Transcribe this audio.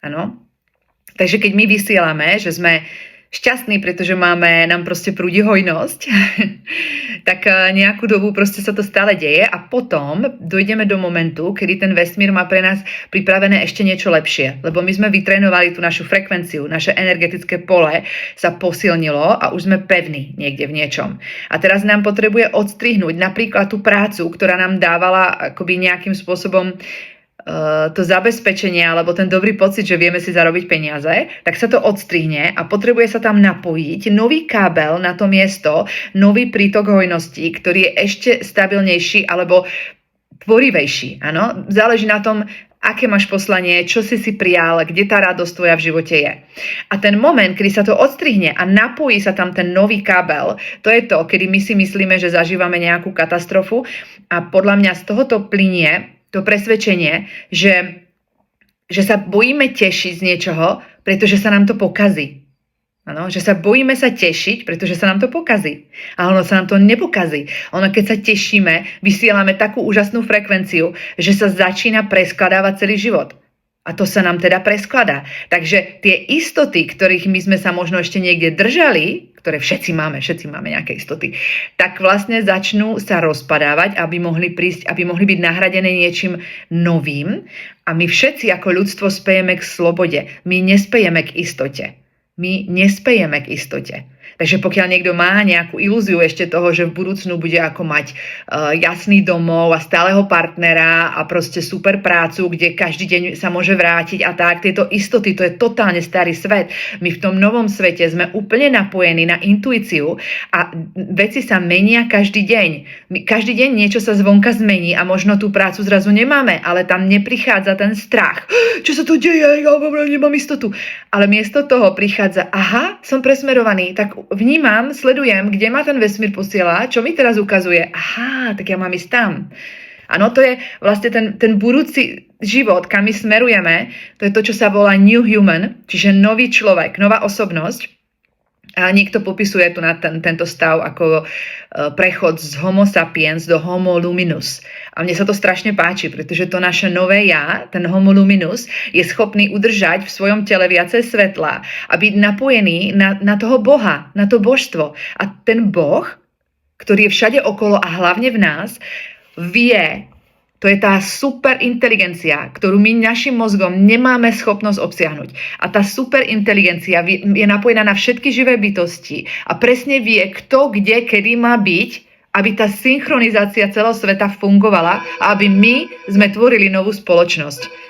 Áno. Takže keď my vysielame, že sme šťastní, pretože nám proste prúdi hojnosť, tak nejakú dobu proste sa to stále deje a potom dojdeme do momentu, kedy ten vesmír má pre nás pripravené ešte niečo lepšie, lebo my sme vytrénovali tú našu frekvenciu, naše energetické pole sa posilnilo a už sme pevní niekde v niečom. A teraz nám potrebuje odstrihnúť napríklad tú prácu, ktorá nám dávala akoby nejakým spôsobom to zabezpečenie alebo ten dobrý pocit, že vieme si zarobiť peniaze, tak sa to odstrihne a potrebuje sa tam napojiť nový kábel na to miesto, nový prítok hojnosti, ktorý je ešte stabilnejší alebo tvorivejší. Áno? Záleží na tom, aké máš poslanie, čo si prijal, kde tá radosť tvoja v živote je. A ten moment, kedy sa to odstrihne a napojí sa tam ten nový kábel, to je to, kedy my si myslíme, že zažívame nejakú katastrofu a podľa mňa z tohoto plynie to presvedčenie, že sa bojíme tešiť z niečoho, pretože sa nám to pokazí. Ano, že sa bojíme sa tešiť, pretože sa nám to pokazí. A ono sa nám to nepokazí. Ono, keď sa tešíme, vysielame takú úžasnú frekvenciu, že sa začína preskladávať celý život. A to sa nám teda preskladá. Takže tie istoty, ktorých my sme sa možno ešte niekde držali, ktoré všetci máme nejaké istoty, tak vlastne začnú sa rozpadávať, aby mohli prísť, aby mohli byť nahradené niečím novým. A my všetci ako ľudstvo spejeme k slobode. My nespejeme k istote. Takže pokiaľ niekto má nejakú ilúziu ešte toho, že v budúcnu bude ako mať jasný domov a stáleho partnera a proste super prácu, kde každý deň sa môže vrátiť a tak, tieto istoty, to je totálne starý svet. My v tom novom svete sme úplne napojení na intuíciu a veci sa menia každý deň. Každý deň niečo sa zvonka zmení a možno tú prácu zrazu nemáme, ale tam neprichádza ten strach. Čo sa tu deje? Ja nemám istotu. Ale miesto toho prichádza, aha, som presmerovaný, tak vnímam, sledujem, kde ma ten vesmír posiela, čo mi teraz ukazuje. Aha, tak ja mám ísť tam. Áno, to je vlastne ten budúci život, kam my smerujeme, to je to, čo sa volá New Human, čiže nový človek, nová osobnosť. A niekto popisuje tu na tento stav ako prechod z Homo sapiens do Homo luminus. A mne sa to strašne páči, pretože to naše nové ja, ten Homo luminus, je schopný udržať v svojom tele viacej svetla a byť napojený na toho Boha, na to božstvo. A ten Boh, ktorý je všade okolo a hlavne v nás, vie, to je tá super inteligencia, ktorú my našim mozgom nemáme schopnosť obsiahnuť. A tá super inteligencia je napojená na všetky živé bytosti a presne vie, kto, kde, kedy má byť, aby tá synchronizácia celého sveta fungovala a aby my sme tvorili novú spoločnosť.